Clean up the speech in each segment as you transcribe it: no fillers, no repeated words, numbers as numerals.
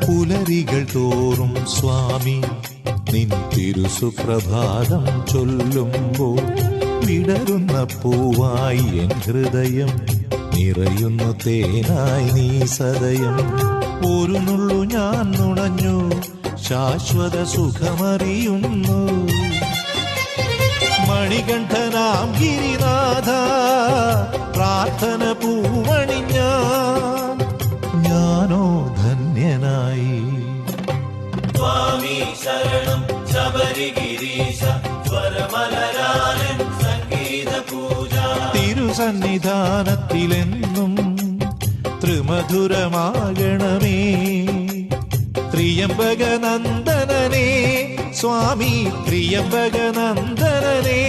പുലരികൾ തോറും സ്വാമി നിൻ തിരുസുപ്രഭാതം ചൊല്ലുമ്പോൾ വിടരുന്ന പൂവായി എൻ ഹൃദയം, നിറയുന്നു തേനായി നീ സദയം. ഒരു നുള്ളു ഞാൻ നുണഞ്ഞു ശാശ്വത സുഖമറിയുന്നു. മണികണ്ഠനാം ഗിരിനാഥ പ്രാർത്ഥന പൂവണിഞ്ഞ ഞാനോ ധന്യനായി. സ്വാമി ശരണം ശബരിഗിരീശ സ്വരമലരാലൻ സംഗീത പൂജ. തിരുസന്നിധാനത്തിലെന്നും ത്രിമധുരമാകണമേ. ത്രിയംബകനന്ദനനേ സ്വാമി ത്രിയംബകനന്ദനനേ.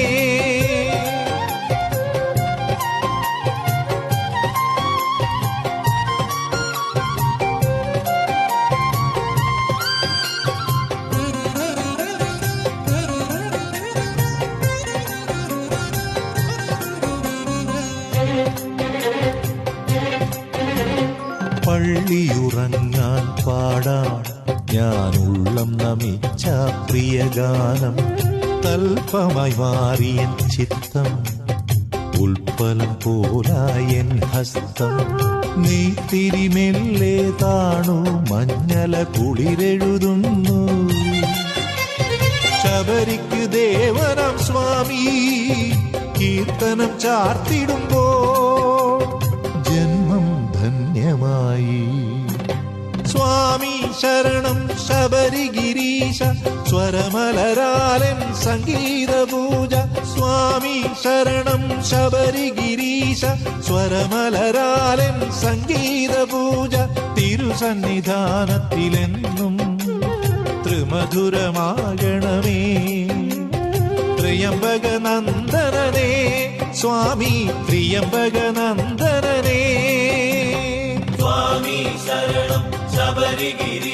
പള്ളിയുറങ്ങാൻ പാടാൻ ഞാൻ ഉള്ളം നമിച്ച പ്രിയഗാനം. തൽപ്പമായി മാറിയൻ ചിത്തം, ഉൽപ്പലം പോലായൻ ഹസ്തം. നീ തിരിമെല്ലെ താണു മഞ്ഞല കുളിരെഴുതുന്നു. ശബരിക്ക് ദേവനം സ്വാമി കീർത്തനം ചാർത്തിടുമ്പോൾ ജന്മം ധന്യമായി. സ്വാമി ശരണം ശബരിഗിരീശ സ്വരമലരാലൻ സംഗീത പൂജ. സ്വാമി ശരണം ശബരിഗിരീശ സ്വരമലരാലൻ സംഗീത പൂജ. തിരുസന്നിധാനത്തിലെന്നും ത്രിമധുരമാകണമേ. ത്രിയംബകനന്ദനനേ സ്വാമി ത്രിയംബകനന്ദനനേ. സ്വാമി ശരണം ശബരിഗിരി